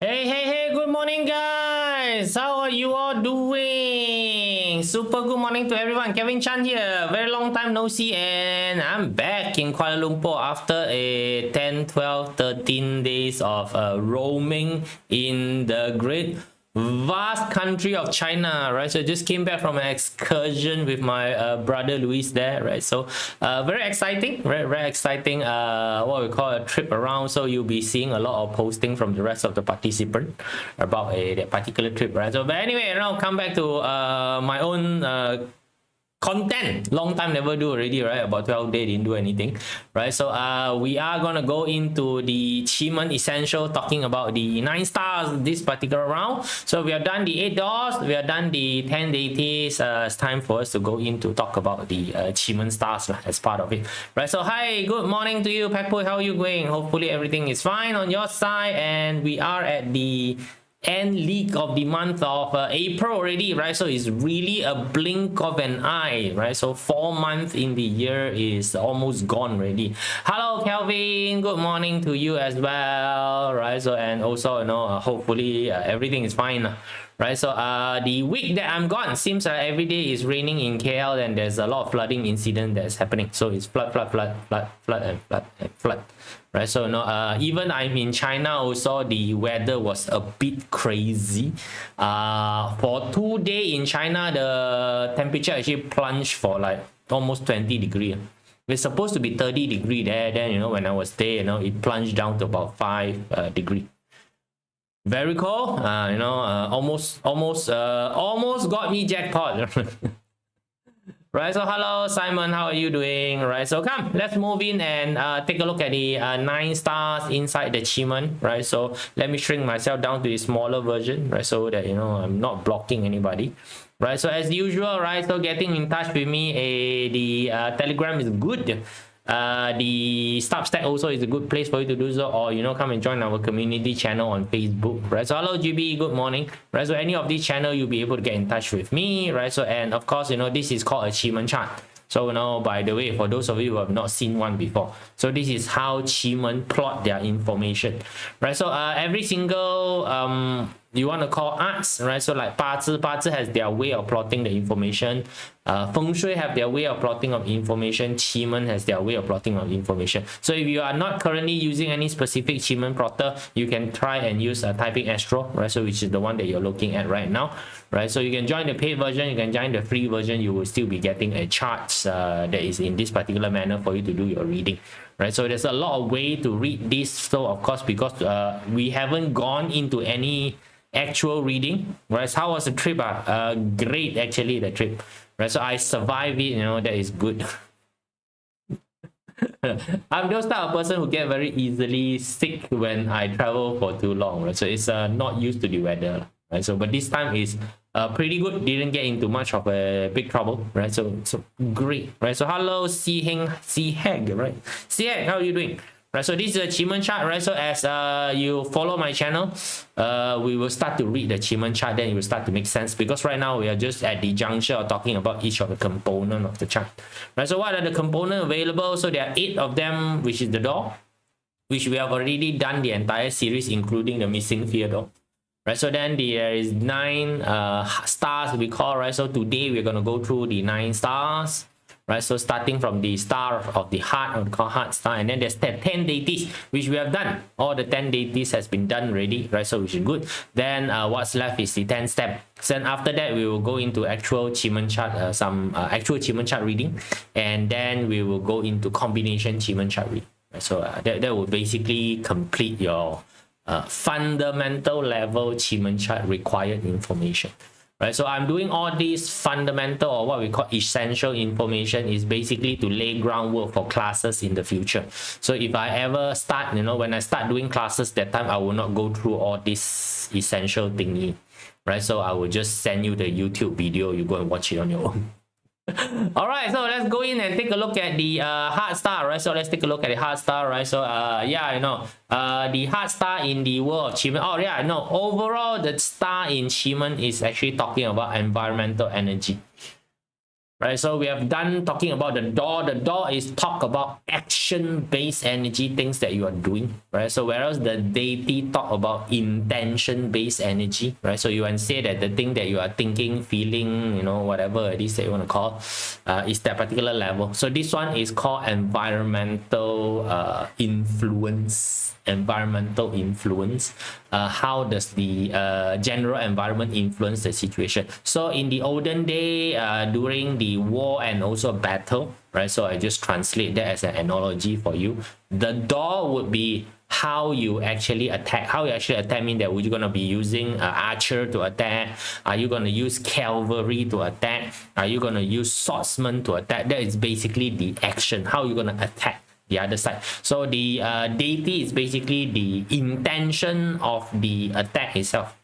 Hey, good morning, guys. How are you all doing? Super good morning to everyone. Kevin Chan here. Very long time no see, and I'm back in Kuala Lumpur after a 10, 12, 13 days of roaming in the great vast country of China, right? So I just came back from an excursion with my brother Luis there, right? So very exciting, very exciting, what we call a trip around. So you'll be seeing a lot of posting from the rest of the participants about that particular trip, right? So but anyway, now come back to my own content. Long time never do already, right? About 12 days didn't do anything, right? So we are gonna go into the QiMen essential, talking about the 9 stars this particular round. So we have done the 8 doors, we have done the 10 deities. It's time for us to go in to talk about the QiMen stars as part of it, right? So hi, good morning to you, Pekpo. How are you going? Hopefully everything is fine on your side, and we are at the end leak of the month of April already, right? So it's really a blink of an eye, right? So 4 months in the year is almost gone already. Hello, Kelvin. Good morning to you as well, right? So and also, hopefully everything is fine. Right, so the week that I'm gone, seems every day is raining in KL, and there's a lot of flooding incident that's happening. So it's flood, right? So even I'm in China also, the weather was a bit crazy. For 2 days in China, the temperature actually plunged for like almost 20 degrees. It's supposed to be 30 degrees there. Then when I was there, it plunged down to about 5 degrees. Very cool. Almost got me jackpot. Right, so hello Simon, how are you doing? Right, so come, let's move in and take a look at the 9 stars inside the QiMen. Right, so let me shrink myself down to the smaller version, right, so that I'm not blocking anybody. Right, so as usual, right, so getting in touch with me, the Telegram is good. The Substack also is a good place for you to do so, or come and join our community channel on Facebook, right? So hello GB, good morning, right? So any of these channel you'll be able to get in touch with me, right? So and of course this is called a QiMen chart. So by the way, for those of you who have not seen one before, so this is how QiMen plot their information, right? So every single you want to call arts, right? So like 八字 has their way of plotting the information. Feng Shui have their way of plotting of information. QiMen has their way of plotting of information. So if you are not currently using any specific QiMen plotter, you can try and use typing Astro, right? So which is the one that you're looking at right now, right? So you can join the paid version, you can join the free version. You will still be getting a chart that is in this particular manner for you to do your reading. Right, so there's a lot of way to read this. So of course, because we haven't gone into any actual reading, right? So how was the trip? Great, actually, the trip, right? So I survived it, that is good. I'm those type of person who get very easily sick when I travel for too long, right? So it's not used to the weather, right? So but this time is pretty good, didn't get into much of a big trouble, right? So great, right? So hello C Heg, right? C Heg, how are you doing? Right, so this is a QiMen chart, right? So as you follow my channel, we will start to read the QiMen chart, then it will start to make sense, because right now we are just at the juncture of talking about each of the component of the chart. Right, so what are the components available? So there are 8 of them, which is the door, which we have already done the entire series, including the missing fear door. Right, so then there is 9 stars we call, right? So today we're going to go through the 9 stars. Right, so starting from the star of the heart, or called heart star, and then there's 10 deities, which we have done. All the 10 deities has been done already, right? So which is good. Then what's left is the 10 step. Then after that, we will go into actual QiMen chart, some actual QiMen chart reading, and then we will go into combination QiMen chart reading. Right? So that will basically complete your fundamental level QiMen chart required information. Right, so I'm doing all these fundamental, or what we call essential information, is basically to lay groundwork for classes in the future. So if I ever start, when I start doing classes, that time I will not go through all this essential thingy, right? So I will just send you the YouTube video, you go and watch it on your own. All right, so let's go in and take a look at the heart star, right? So let's take a look at the heart star, right? So the heart star in the world of QiMen. Oh yeah, no, overall the star in QiMen is actually talking about environmental energy. right? So we have done talking about the door. The door is talk about action-based energy, things that you are doing, right? So whereas the deity talk about intention-based energy, right? So you can say that the thing that you are thinking, feeling, you know, whatever it is that you want to call, is that particular level. So this one is called environmental influence. Environmental influence. How does the general environment influence the situation? So in the olden day, during the war and also battle, right? So I just translate that as an analogy for you. The door would be how you actually attack. How you actually attack mean that you're going to be using archer to attack. Are you going to use cavalry to attack? Are you going to use swordsman to attack? That is basically the action. How you're going to attack the other side. So the deity is basically the intention of the attack itself,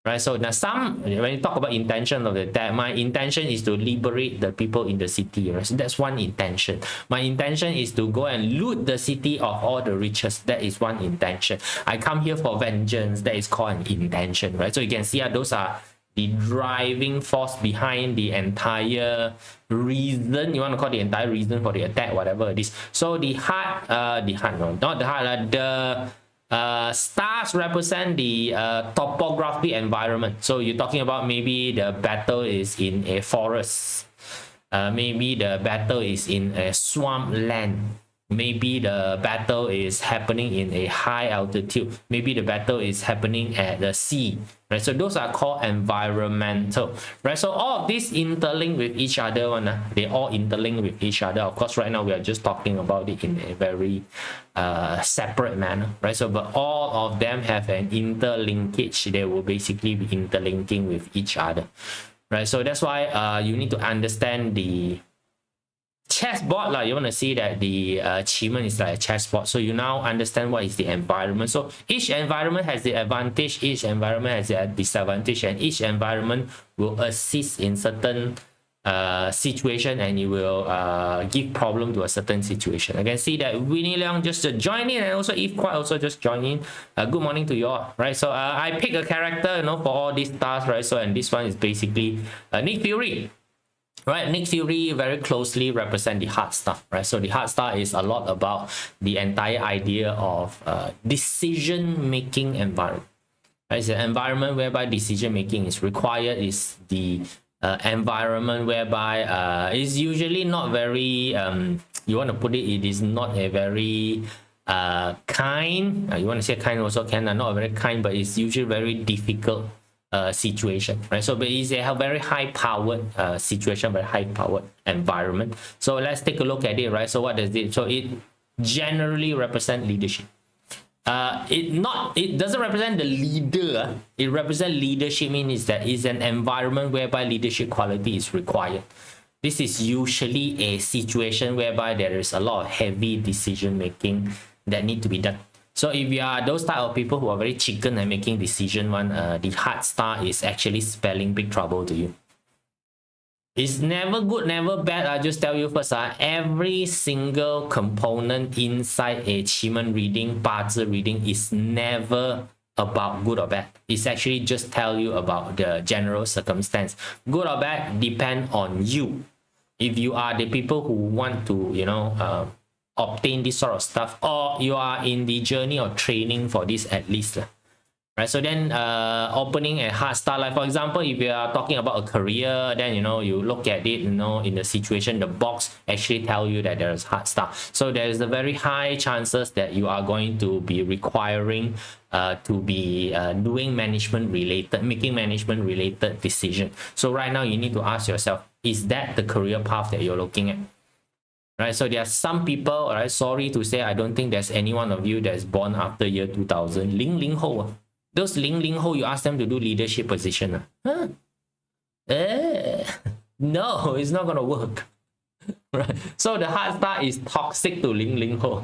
right? So now when you talk about intention of the attack, my intention is to liberate the people in the city, right? So that's one intention. My intention is to go and loot the city of all the riches. That is one intention. I come here for vengeance. That is called an intention, right? So you can see those are the driving force behind the entire reason. You want to call the entire reason for the attack, whatever it is. So the heart, no, not the heart, the stars represent the topography environment. So you're talking about maybe the battle is in a forest, maybe the battle is in a swamp land, maybe the battle is happening in a high altitude, maybe the battle is happening at the sea, right? So those are called environmental, right? So all of these interlink with each other. They all interlink with each other. Of course, right now we are just talking about it in a very separate manner, right? So but all of them have an interlinkage. They will basically be interlinking with each other, right? So that's why you need to understand the chessboard. You want to see that the QiMen is like a chessboard. So you now understand what is the environment. So each environment has the advantage, each environment has the disadvantage, and each environment will assist in certain situation, and it will give problem to a certain situation. I can see that Winnie Leong just joined in, and also Eve Quite also just joined in. Good morning to you all, right? So I pick a character, you know, for all these stars, right? So and this one is basically Nick Fury. Right, Nick Fury very closely represent the heart star, right? So the heart star is a lot about the entire idea of decision-making environment. Right? It's an environment whereby decision-making is required. Is the environment whereby it's usually not very, you want to put it, it is not a very kind, you want to say kind also can, not very kind, but it's usually very difficult situation, right? So but it's a very high powered situation, very high powered environment. So let's take a look at it, right? So what does it, so it generally represent leadership. It doesn't represent the leader. It represents leadership, means that it's an environment whereby leadership quality is required. This is usually a situation whereby there is a lot of heavy decision making that need to be done. So if you are those type of people who are very chicken and making decision, the heart star is actually spelling big trouble to you. It's never good, never bad. I just tell you first, every single component inside a QiMen reading, Bazi reading, is never about good or bad. It's actually just tell you about the general circumstance. Good or bad depend on you. If you are the people who want to, you know, obtain this sort of stuff, or you are in the journey or training for this at least, right? So then opening a heart star, like for example, if you are talking about a career, then you know, you look at it, you know, in the situation, the box actually tell you that there is heart star. So there is a very high chances that you are going to be requiring to be doing management related, making management related decision. So right now you need to ask yourself, is that the career path that you're looking at? Right, so there are some people, right, sorry to say, I don't think there's any one of you that's born after year 2000. Ling Ho. Those Ling Ho, you ask them to do leadership position. Huh? No, it's not going to work. Right, so the heart star is toxic to Ling Ho.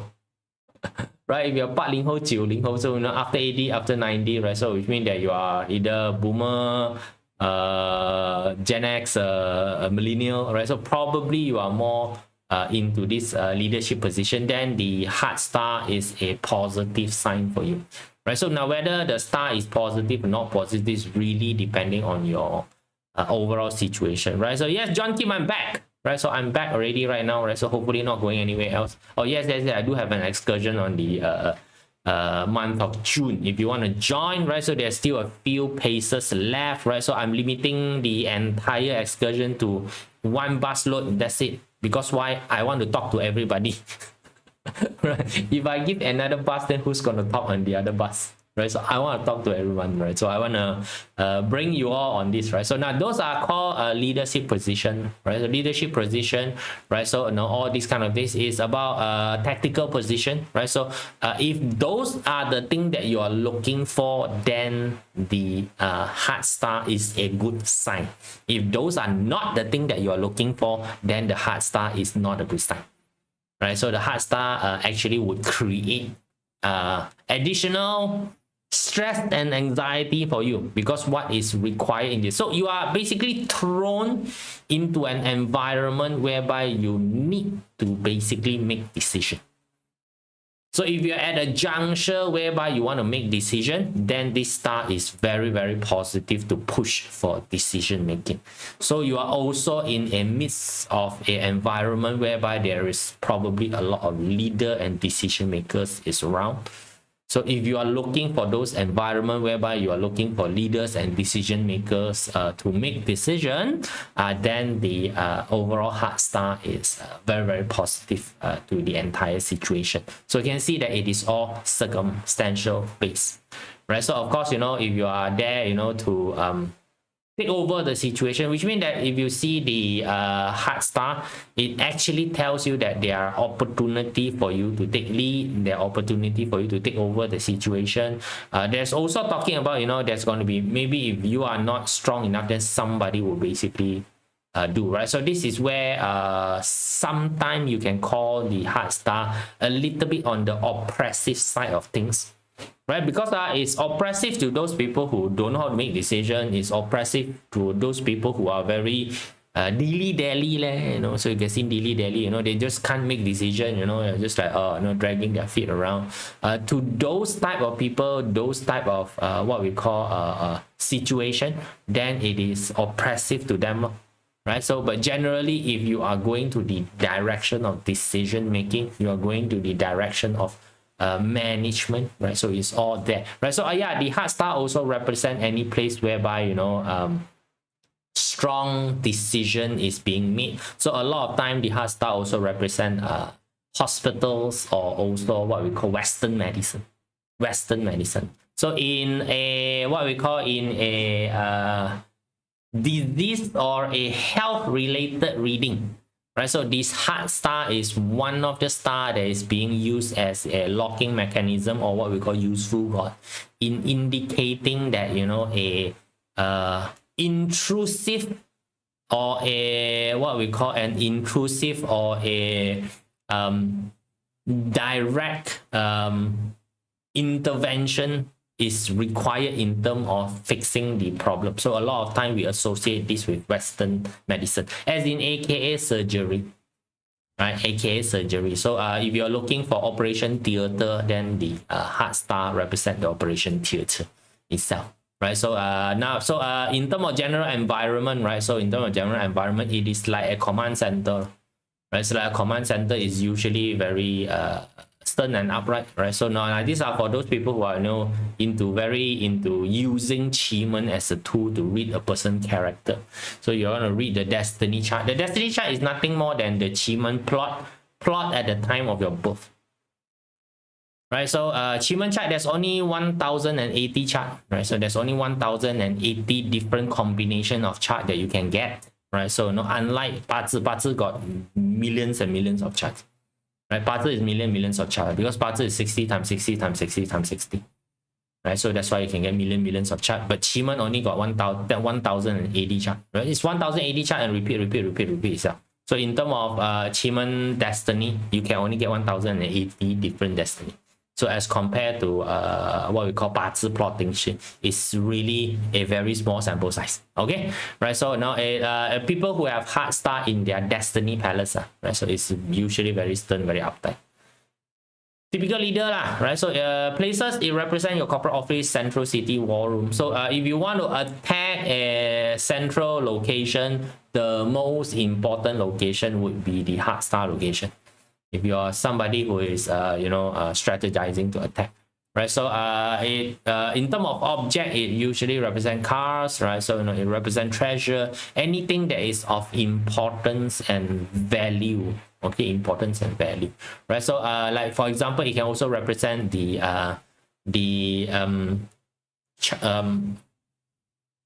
Right, if you're part Ling Ho, Jiu Ling Ho, so you know, after 80, after 90, right, so which means that you are either boomer, Gen X, millennial, right, so probably you are more into this leadership position, then the heart star is a positive sign for you, right? So now whether the star is positive or not positive is really depending on your overall situation, right? So yes, John Kim, I'm back. right? So I'm back already right now, right? So hopefully not going anywhere else. Oh yes, I do have an excursion on the month of June if you want to join, right? So there's still a few paces left, right? So I'm limiting the entire excursion to 1 bus load. That's it. Because why? I want to talk to everybody. Right? If I give another bus, then who's going to talk on the other bus? Right? So I want to talk to everyone, right? So I want to bring you all on this, right? So now those are called leadership position, right? So leadership position, right? So all these kind of things is about tactical position, right? So if those are the thing that you are looking for, then the heart star is a good sign. If those are not the thing that you are looking for, then the heart star is not a good sign, right? So the heart star actually would create additional stress and anxiety for you, because what is required in this, so you are basically thrown into an environment whereby you need to basically make decision. So if you're at a juncture whereby you want to make decision, then this star is very, very positive to push for decision making. So you are also in a midst of an environment whereby there is probably a lot of leader and decision makers is around. So if you are looking for those environment whereby you are looking for leaders and decision makers to make decision, then the overall heart star is very, very positive to the entire situation. So you can see that it is all circumstantial based, right? So of course, if you are there, to take over the situation, which means that if you see the heart star, it actually tells you that there are opportunity for you to take lead, there are opportunity for you to take over the situation. There's also talking about, there's going to be, maybe if you are not strong enough, then somebody will basically do, right? So this is where sometimes you can call the heart star a little bit on the oppressive side of things, right? Because it's oppressive to those people who don't know how to make decisions. It's oppressive to those people who are very dilly-dally, so you can see dilly-dally, they just can't make decision, just like dragging their feet around. To those type of people, those type of what we call situation, then it is oppressive to them, right? So but generally, if you are going to the direction of decision making, you are going to the direction of management, right? So it's all there, right? So yeah, the heart star also represent any place whereby strong decision is being made. So a lot of time the heart star also represent hospitals, or also what we call Western medicine. So in a what we call in a disease or a health related reading, right? So this heart star is one of the star that is being used as a locking mechanism, or what we call useful god, in indicating that a intrusive, or a what we call an intrusive, or a direct intervention is required in terms of fixing the problem. So a lot of time we associate this with Western medicine, as in aka surgery, right? AKA surgery. So if you're looking for operation theater, then the heart star represent the operation theater itself, right? So in terms of general environment, right? So in terms of general environment, it is like a command center, right? So like a command center is usually very stern and upright, right? So now these are for those people who are very into using QiMen as a tool to read a person's character. So you want to read the destiny chart. The destiny chart is nothing more than the QiMen plot at the time of your birth, right? So QiMen chart, there's only 1080 chart, right? So there's only 1080 different combination of chart that you can get, right? So unlike 八字 got millions and millions of charts. Right, 八字 is millions of chart, because 八字 is 60 times 60 times 60 times 60. Right, so that's why you can get millions of chart. But QiMen only got 1080 chart. Right, it's 1080 chart and repeat itself. So in terms of QiMen destiny, you can only get 1080 different destiny. So as compared to what we call 八字 plotting, it's really a very small sample size. Okay, right? So now people who have heart star in their destiny palace, right? So it's usually very stern, very uptight. typical leader lah, right? So places, it represents your corporate office, central city, war room. So if you want to attack a central location, the most important location would be the hard star location. If you are somebody who is strategizing to attack, right? So in terms of object, it usually represents cars, right? So it represents treasure, anything that is of importance and value. Okay, importance and value, right? So like for example, it can also represent the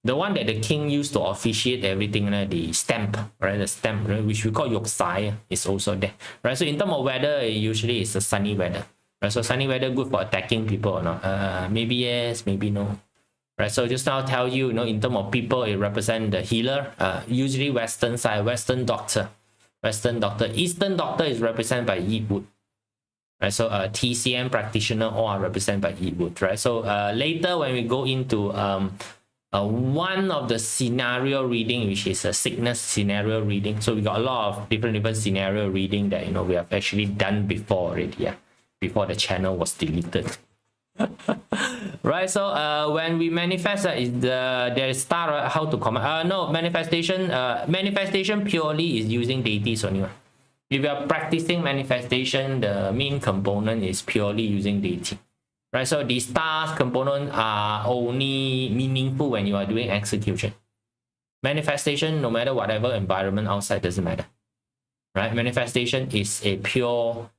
one that the king used to officiate everything, the stamp, right? The stamp, right? Which we call yoksai, is also there, right? So in terms of weather, usually it's a sunny weather, right? So sunny weather good for attacking people or not? Maybe yes, maybe no, right? So just now tell you, in terms of people, it represents the healer, usually Western side, Western doctor. Eastern doctor is represented by Yeet Wood, right? So TCM practitioner all are represented by Yeet Wood, right? So later when we go into one of the scenario reading, which is a sickness scenario reading, so we got a lot of different scenario reading that we have actually done before already, yeah, before the channel was deleted. Right, so when we manifest, there is star, right? How to comment? No, manifestation purely is using deities only. If you are practicing manifestation, the main component is purely using deity, right? So the stars component are only meaningful when you are doing execution. Manifestation, no matter whatever environment outside, doesn't matter, right? Manifestation is a pure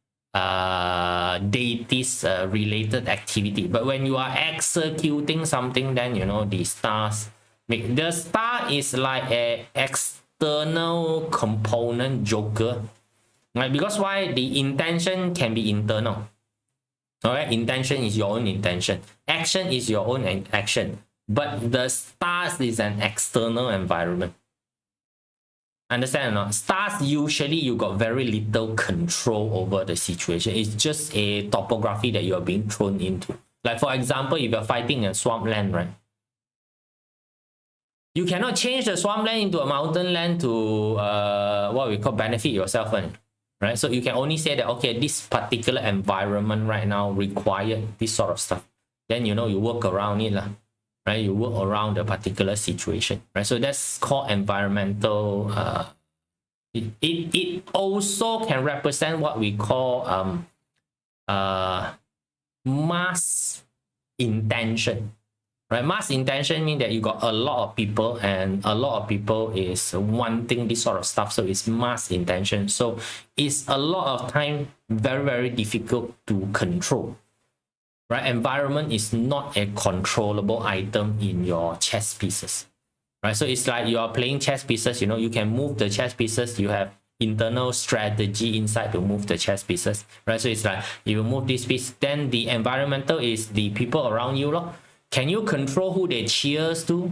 deities related activity, but when you are executing something, then the stars make the star is like a external component joker, right? Because why? The intention can be internal. All right, intention is your own intention, action is your own action, but the stars is an external environment. Understand or not? Stars, usually you got very little control over the situation. It's just a topography that you are being thrown into. Like for example, if you're fighting a swampland, right? You cannot change the swampland into a mountain land to what we call benefit yourself, right? So you can only say that, okay, this particular environment right now require this sort of stuff. Then you work around it, right? You work around the particular situation, right? So that's called environmental. It also can represent what we call mass intention, right? Mass intention means that you got a lot of people, and a lot of people is wanting this sort of stuff, so it's mass intention. So it's a lot of time very, very difficult to control. Right, environment is not a controllable item in your chess pieces, right? So it's like you are playing chess pieces. You can move the chess pieces. You have internal strategy inside to move the chess pieces, right? So it's like you move this piece, then the environmental is the people around you, Can you control who they cheers to,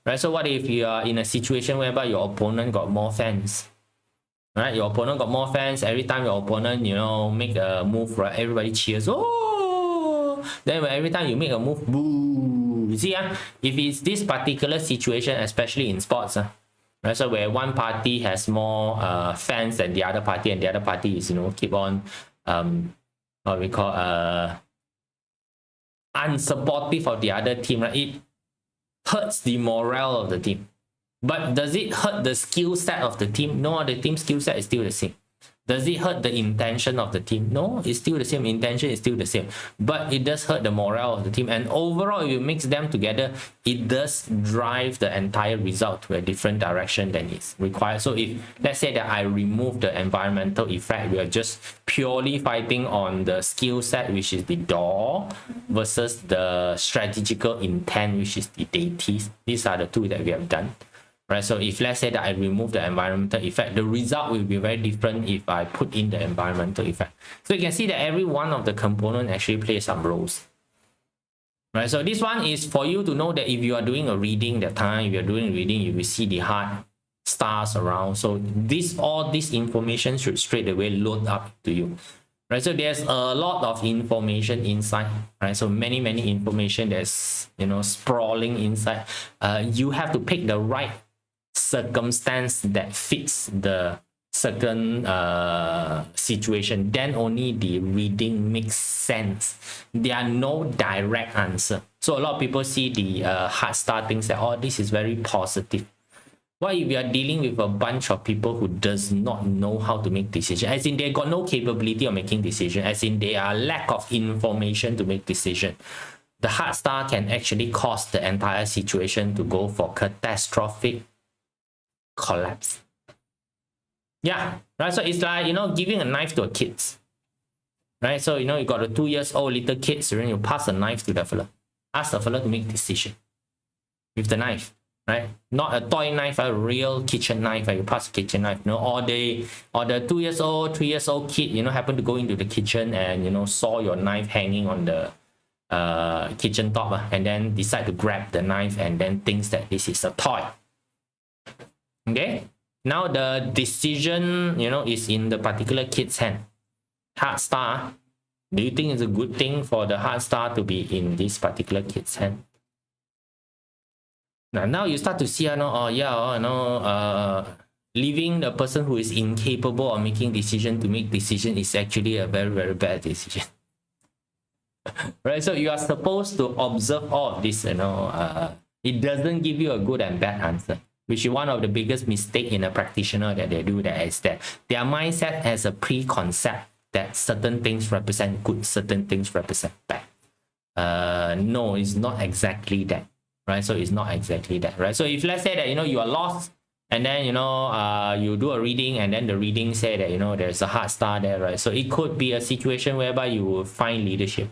right? So what if you are in a situation whereby your opponent got more fans, right? Your opponent got more fans. Every time your opponent make a move, right, everybody cheers. Oh. Then every time you make a move, boo. You see, if it's this particular situation, especially in sports, right? So where one party has more fans than the other party, and the other party is keep on what we call unsupportive of the other team, right? It hurts the morale of the team. But does it hurt the skill set of the team? No, the team skill set is still the same. Does it hurt the intention of the team? No, it's still the same. Intention is still the same. But it does hurt the morale of the team. And overall, if you mix them together, it does drive the entire result to a different direction than is required. So if, let's say that I remove the environmental effect, we are just purely fighting on the skill set, which is the door, versus the strategical intent, which is the deities. These are the two that we have done. Right, so if let's say that I remove the environmental effect, the result will be very different if I put in the environmental effect. So you can see that every one of the components actually plays some roles. Right, so this one is for you to know that if you are doing a reading, that time if you're doing reading, you will see the hard stars around. So all this information should straight away load up to you. Right, so there's a lot of information inside, right? So many information that's sprawling inside. You have to pick the right circumstance that fits the certain situation, then only the reading makes sense. There are no direct answer. So a lot of people see the heart star things that, oh, this is very positive. What if you are dealing with a bunch of people who does not know how to make decisions, as in they got no capability of making decisions, as in they are lack of information to make decision? The heart star can actually cause the entire situation to go for catastrophic collapse. Yeah, right. So it's like, you know, giving a knife to a kid, right? So, you know, you got a 2 years old little kid, so then you pass a knife to the fella, ask the fella to make decision with the knife, right? Not a toy knife, a real kitchen knife, you pass a kitchen knife, you know, or the 2 years old, 3 years old kid, you know, happen to go into the kitchen and, you know, saw your knife hanging on the kitchen top, and then decide to grab the knife and then thinks that this is a toy. Okay, now the decision, you know, is in the particular kid's hand. Heart star, do you think it's a good thing for the heart star to be in this particular kid's hand? Now you start to see, leaving the person who is incapable of making decision to make decision is actually a very, very bad decision. Right, so you are supposed to observe all of this, you know, it doesn't give you a good and bad answer, which is one of the biggest mistake in a practitioner that they do, that is that their mindset has a preconcept that certain things represent good, certain things represent bad. No, it's not exactly that, right? So it's not exactly that, right? So if let's say that, you know, you are lost, and then, you know, you do a reading, and then the reading say that, you know, there's a heart star there, right? So it could be a situation whereby you will find leadership.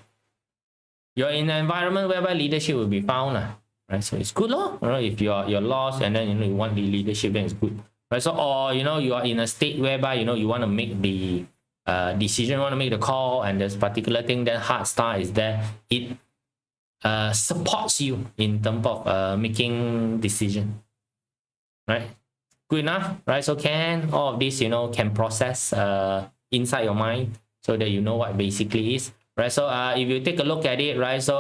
You're in an environment whereby leadership will be found, right? So it's good, right? If you're lost and then, you know, you want the leadership, then it's good, right? So, or, you know, you are in a state whereby, you know, you want to make the decision, want to make the call, and this particular thing, then heart star is there. It supports you in terms of making decision, right? Good enough, right? So can all of this, you know, can process inside your mind so that you know what basically is, right? So if you take a look at it, right? So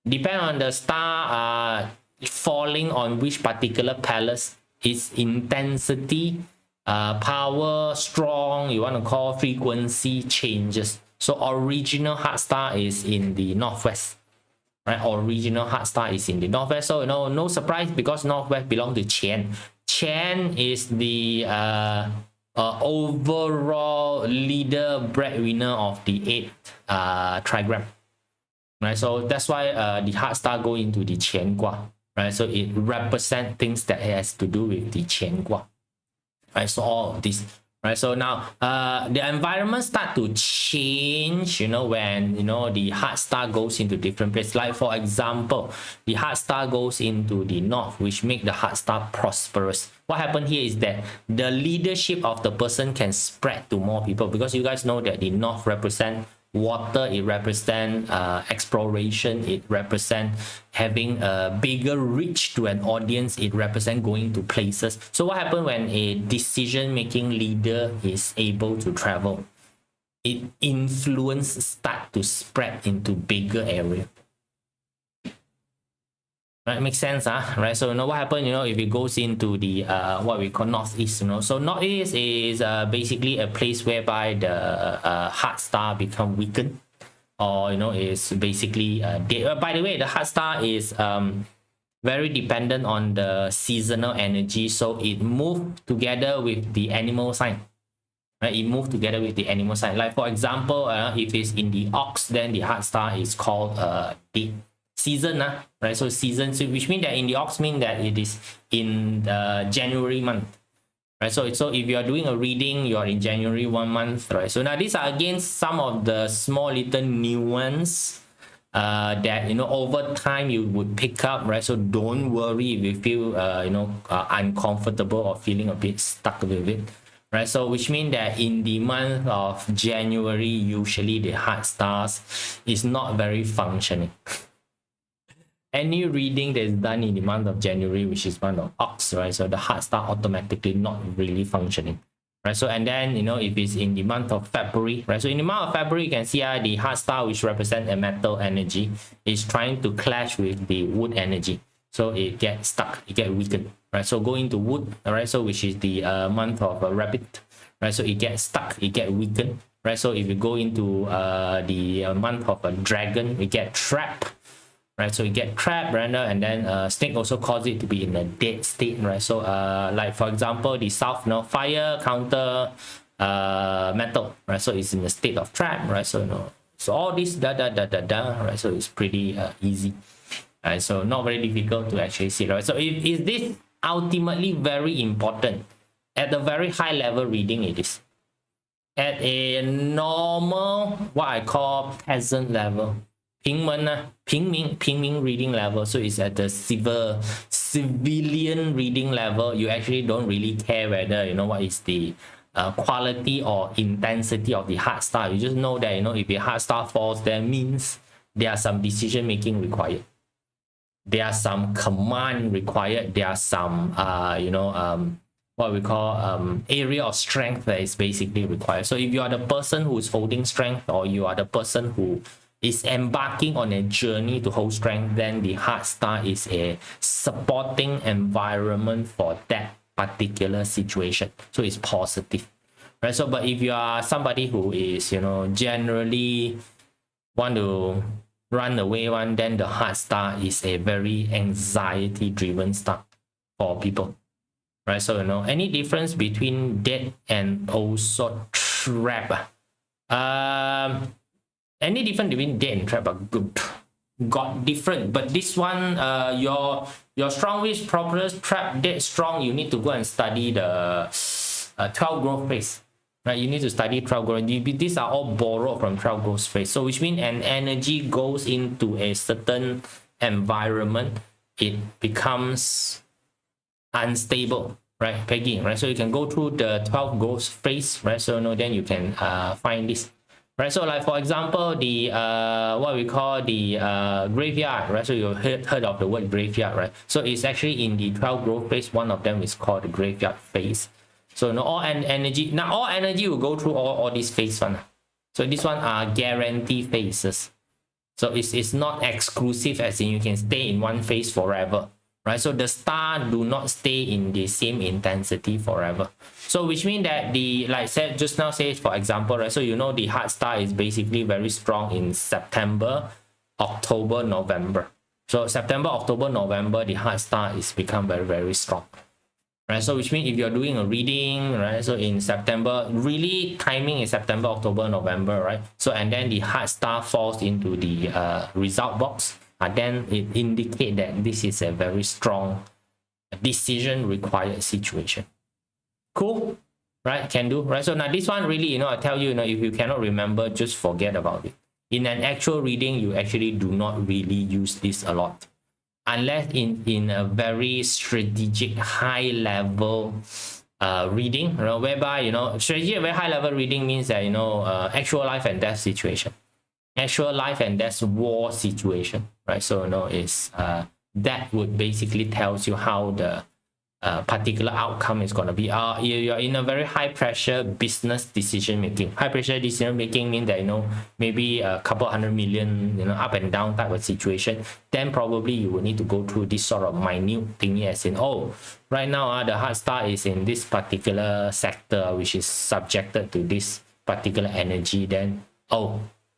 depend on the star falling on which particular palace, its intensity, power, strong, you want to call, frequency changes. So original heart star is in the northwest, right? Original heart star is in the northwest. So, you know, no surprise, because northwest belong to QiMen. QiMen is the overall leader, breadwinner of the 8th trigram, right? So that's why the heart star go into the Qian Gua, right? So it represents things that has to do with the Qian Gua, right? So all of this, right? So now the environment start to change, you know, when, you know, the heart star goes into different places. Like for example, the heart star goes into the north, which make the heart star prosperous. What happened here is that the leadership of the person can spread to more people, because you guys know that the north represent water, it represents exploration, it represents having a bigger reach to an audience, it represents going to places. So what happens when a decision-making leader is able to travel? It influence start to spread into bigger area. Right, makes sense, right? So, you know, what happened, you know, if it goes into the what we call northeast, you know, so northeast is basically a place whereby the heart star become weakened, or, you know, is basically dead. By the way, the heart star is very dependent on the seasonal energy, so it moves together with the animal sign, right? It moves together with the animal sign. Like for example, if it's in the ox, then the heart star is called the season, right? So season, so which means that in the ox mean that it is in the January month, right? So if you are doing a reading, you are in January 1 month, right? So now these are again some of the small little nuance that, you know, over time you would pick up, right? So don't worry if you feel you know, uncomfortable or feeling a bit stuck with it, right? So which means that in the month of January, usually the heart stars is not very functioning. Any reading that is done in the month of January, which is month of ox, right? So the heart star automatically not really functioning, right? So, and then, you know, if it's in the month of February, right? So in the month of February, you can see the heart star, which represents a metal energy, is trying to clash with the wood energy. So it gets stuck, it gets weakened, right? So go into wood, all right? So which is the month of rabbit, right? So it gets stuck, it get weakened, right? So if you go into the month of a dragon, we get trapped, right? So you get trapped, right? And then snake also cause it to be in a dead state, right? So like for example, the south, fire counter metal, right? So it's in a state of trap, right? So so all this right? So it's pretty easy, right? So not very difficult to actually see, right? So is this ultimately very important? At a very high level reading, it is. At a normal, what I call peasant level, 平民 reading level, so it's at the civilian reading level, you actually don't really care whether what is the quality or intensity of the hard star. You just know that if the hard star falls, that means there are some decision making required, there are some command required, there are some what we call area of strength that is basically required. So if you are the person who is holding strength, or you are the person who is embarking on a journey to hold strength, then the hard star is a supporting environment for that particular situation. So it's positive, right? So but if you are somebody who is generally want to run away one, then the hard star is a very anxiety driven star for people, right? So any difference between dead and also trap? Any difference between dead and trap are good, got different, but this one your strong wish properties trap dead strong, you need to go and study the 12 growth phase, right? You need to study 12 growth. These are all borrowed from 12 growth phase. So which means an energy goes into a certain environment, it becomes unstable, right, Peggy, right? So you can go through the 12 growth phase, right? So then you can find this, right? So like for example, the what we call the graveyard, right? So you heard of the word graveyard, right? So it's actually in the 12 growth phase. One of them is called the graveyard phase. So all energy, now all energy will go through all these phases one. So this one are guarantee phases. So it's not exclusive, as in you can stay in one phase forever, right? So the star do not stay in the same intensity forever. So which means that like said just now, say for example, right? So the hard star is basically very strong in September, October, November. So September, October, November, the hard star is become very, very strong, right? So which means if you're doing a reading, right? So in September, really timing is September, October, November, right? So and then the hard star falls into the result box, then it indicates that this is a very strong decision required situation. Cool, right? Can do, right? So now this one really, I tell you, if you cannot remember, just forget about it. In an actual reading, you actually do not really use this a lot, unless in a very strategic high level reading, whereby strategic very high level reading means that actual life and death situation, actual life and death war situation, right? So is that would basically tells you how the particular outcome is going to be. You're in a very high pressure business decision making. High pressure decision making means that maybe a couple 100 million up and down type of situation, then probably you will need to go through this sort of minute thingy, as in right now the hard star is in this particular sector which is subjected to this particular energy, then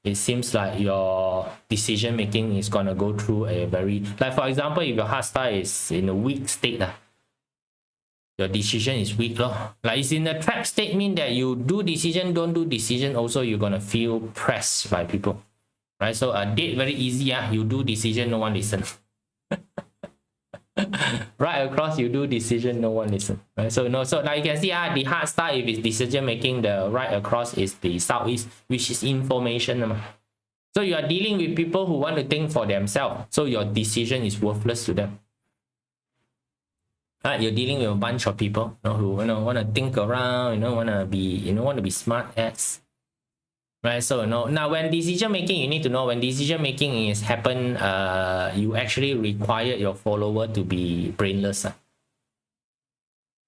it seems like your decision making is going to go through a very, like for example, if your hard star is in a weak state, your decision is weak, like it's in a trap state, mean that you do decision, don't do decision, also you're gonna feel pressed by people, right? So date very easy, you do decision, no one listen. Right across, you do decision, no one listen, right? So like you can see, the hard star, if it's decision making, the right across is the southeast, which is information. So you are dealing with people who want to think for themselves, so your decision is worthless to them. You're dealing with a bunch of people who want to think around, want to be smart as, right? So now when decision making, you need to know when decision making is happen, you actually require your follower to be brainless.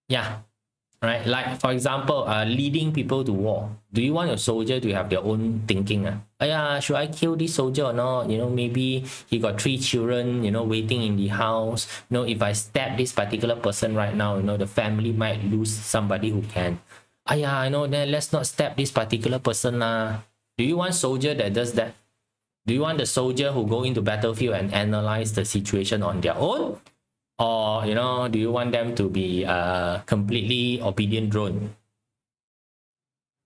Yeah, right? Like for example, leading people to war. Do you want your soldier to have their own thinking? Should I kill this soldier or not? Maybe he got 3 children, waiting in the house. If I stab this particular person right now, the family might lose somebody who can yeah, I know, then let's not stab this particular person lah. Do you want soldier that does that? Do you want the soldier who go into battlefield and analyze the situation on their own? Or, you know, do you want them to be a completely obedient drone?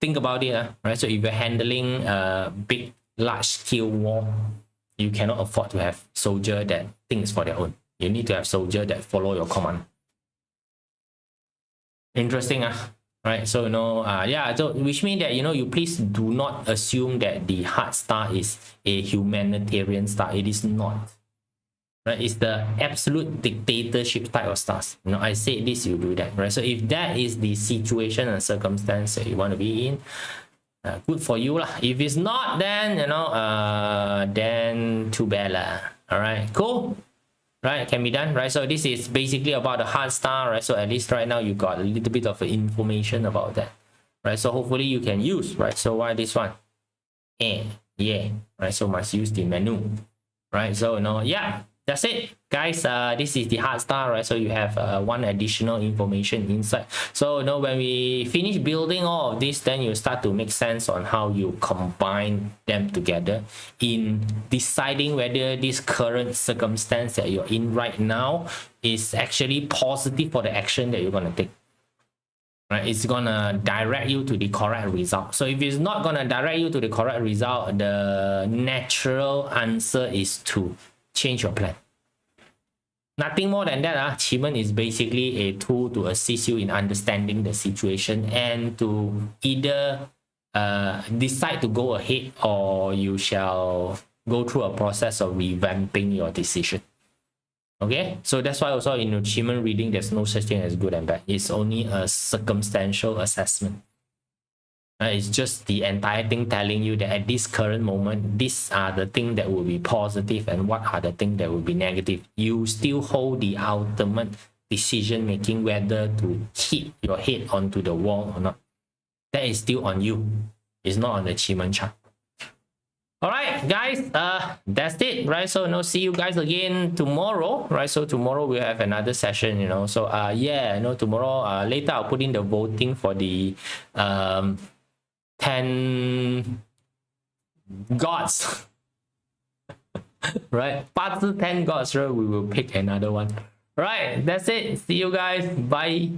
Think about it, right? So if you're handling a big, large-scale war, you cannot afford to have soldier that thinks for their own. You need to have soldier that follow your command. Interesting, right? So, you know, yeah, so which means that, you know, you please do not assume that the hard star is a humanitarian star. It is not. Right? It's the absolute dictatorship type of stars. You know, I say this, you do that, right? So if that is the situation and circumstance that you want to be in, good for you lah. If it's not, then, you know, then too bad lah. All right, cool. Right, can be done, right? So this is basically about the hard star, right? So at least right now you got a little bit of information about that, right? So hopefully you can use, right? So why this one? Yeah, right? So must use the menu, right? So, you know, yeah, that's it, guys. This is the hard star, right? So you have one additional information inside. So, you know, when we finish building all of this, then you start to make sense on how you combine them together in deciding whether this current circumstance that you're in right now is actually positive for the action that you're going to take. Right, it's gonna direct you to the correct result. So if it's not gonna direct you to the correct result, the natural answer is to change your plan. Nothing more than that. QiMen is basically a tool to assist you in understanding the situation and to either decide to go ahead, or you shall go through a process of revamping your decision. Okay, so that's why also in QiMen reading, there's no such thing as good and bad. It's only a circumstantial assessment. It's just the entire thing telling you that at this current moment, these are the things that will be positive and what are the things that will be negative. You still hold the ultimate decision making whether to hit your head onto the wall or not. That is still on you. It's not on the QiMen chart. All right, guys, that's it, right? So, you know, see you guys again tomorrow, right? So tomorrow we'll have another session, you know. So yeah, you know, tomorrow later I'll put in the voting for the 10 gods. Right, part 10 gods, right? We will pick another one. Right, that's it. See you guys. Bye.